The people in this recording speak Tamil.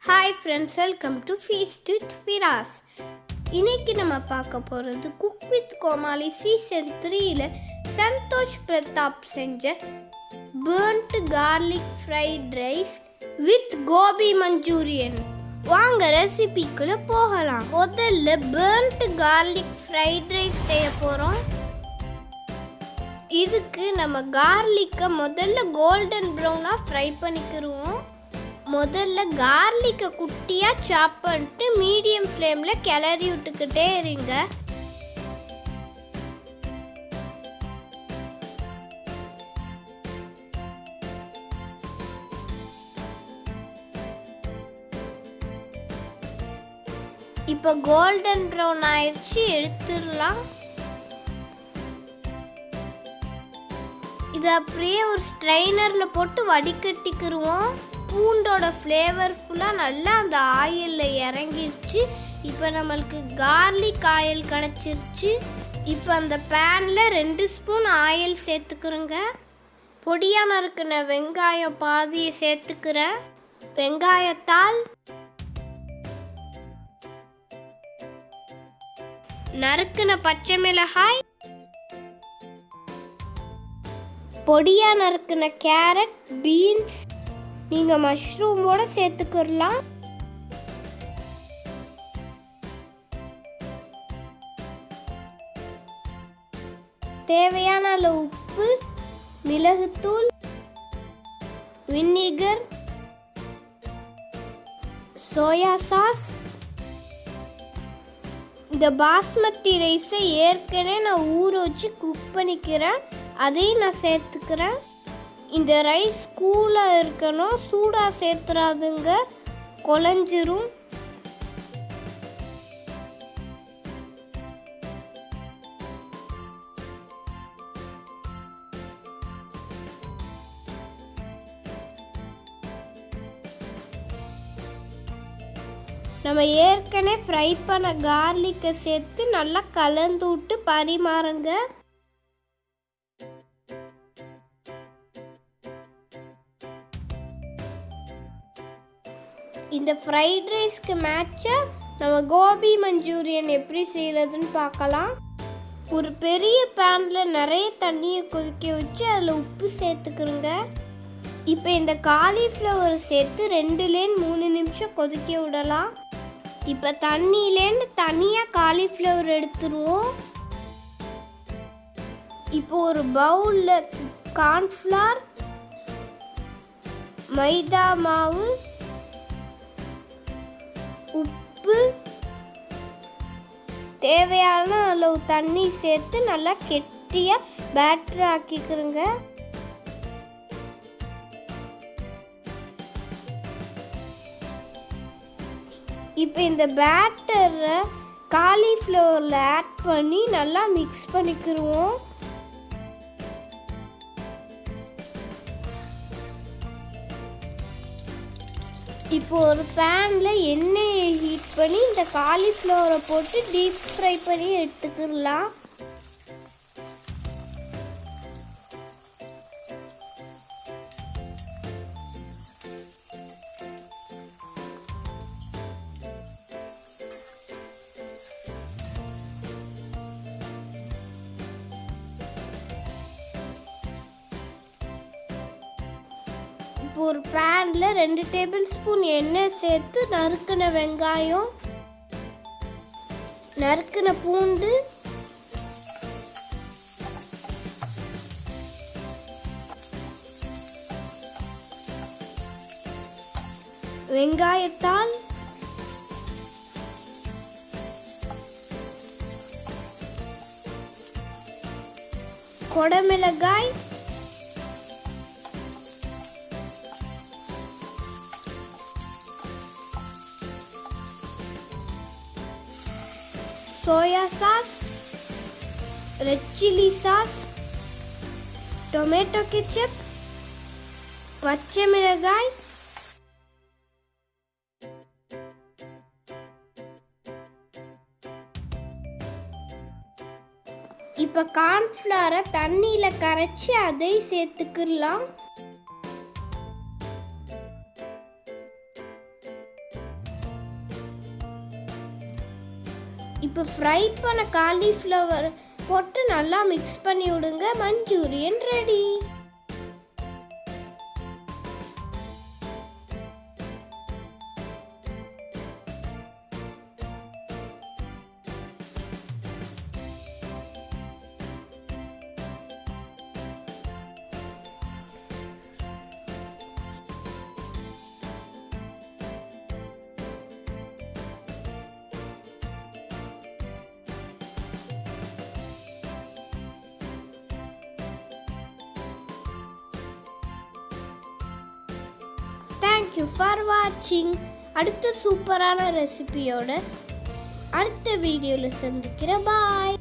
Hi friends, welcome to Feast with Firas. இன்னைக்கு நம்ம பார்க்க போகிறது குக் வித் கோமாளி சீசன் 3ல சந்தோஷ் பிரதாப் செஞ்ச burnt garlic fried rice with gobi manchurian. வாங்க ரெசிபிக்குள்ள போகலாம். முதல்ல burnt garlic fried rice செய்ய போறோம். இதுக்கு நம்ம garlic-ஐ முதல்ல கோல்டன் ப்ரௌனா ஃப்ரை பண்ணிக்கிறோம். முதல்ல கார்லிக்கை குட்டியாக சாப் பண்ணிட்டு மீடியம் ஃப்ளேமில் கிளறி விட்டுக்கிட்டே இருங்க. இப்போ கோல்டன் ப்ரௌன் ஆயிடுச்சு, எடுத்துடலாம். இதை அப்படியே ஒரு ஸ்ட்ரைனரில் போட்டு வடிகட்டிக்கிடுவோம். பூண்டோட ஃப்ளேவர் ஃபுல்லாக நல்லா அந்த ஆயிலில் இறங்கிருச்சு. இப்போ நம்மளுக்கு கார்லிக் ஆயில் கிடச்சிருச்சு. இப்போ அந்த பேனில் 2 ஸ்பூன் ஆயில் சேர்த்துக்கிறேங்க. பொடியாக நறுக்கின வெங்காயம் பாதியை சேர்த்துக்கிறேன். வெங்காயத்தால் நறுக்கின பச்சை மிளகாய், பொடியாக நறுக்கின கேரட், பீன்ஸ், நீங்கள் மஷ்ரூமோட சேர்த்துக்கிடலாம். தேவையான அளவு உப்பு, மிளகுத்தூள், வினிகர், சோயா சாஸ். இந்த பாஸ்மதி ரைஸை ஏற்கனவே நான் ஊற வச்சு குக் பண்ணிக்கிறேன், அதையும் நான் சேர்த்துக்கிறேன். இந்த ரைஸ் கூலாக இருக்கணும், சூடாக சேர்த்துறாதுங்க, குழஞ்சிரும். நம்ம ஏற்கனவே ஃப்ரை பண்ண கார்லிக்கை சேர்த்து நல்லா கலந்து விட்டு பரிமாறுங்க. இந்த ஃப்ரைட் ரைஸ்க்கு மேட்சாக நம்ம கோபி மஞ்சூரியன் எப்படி செய்கிறதுன்னு பார்க்கலாம். ஒரு பெரிய பேனில் நிறைய தண்ணியை கொதிக்க வச்சு அதில் உப்பு சேர்த்துக்கிறோங்க. இப்போ இந்த காலிஃப்ளவர் சேர்த்து 2-3 நிமிஷம் கொதிக்க விடலாம். இப்போ தண்ணியிலேருந்து தனியாக காலிஃப்ளவர் எடுத்துருவோம். இப்போ ஒரு பவுலில் கார்ன்ஃப்ளவர், மைதா மாவு, உப்பு, தேவையான அளவு தண்ணி சேர்த்து நல்லா கெட்டியாக பேட்டர் ஆக்கிக்கிறோங்க. இப்போ இந்த பேட்டரை காலிஃப்ளவரில் ஆட் பண்ணி நல்லா மிக்ஸ் பண்ணிக்கிடுவோம். இப்போ ஒரு பேனில் எண்ணெயை ஹீட் பண்ணி இந்த காலிஃப்ளவரை போட்டு டீப் ஃப்ரை பண்ணி எடுத்துக்கிடலாம். ஒரு பேனில் 2 டேபிள் ஸ்பூன் எண்ணெய் சேர்த்து நறுக்கின வெங்காயம், நறுக்கின பூண்டு, வெங்காயத்தால் கொடமிளகாய், soya sauce, red chilli sauce, tomato ketchup, பச்சை மிளகாய், இப்போ கார்ன்ஃப்ளவரை தண்ணியில் கரைச்சி அதை சேர்த்துக்கிடலாம். இப்போ ஃப்ரை பண்ண காலிஃப்ளவர் போட்டு நல்லா மிக்ஸ் பண்ணி விடுங்க. Manchurian ready. Thank you for watching. அடுத்த சூப்பரான ரெசிபியோட அடுத்த வீடியோல சந்திக்கிறேன். Bye.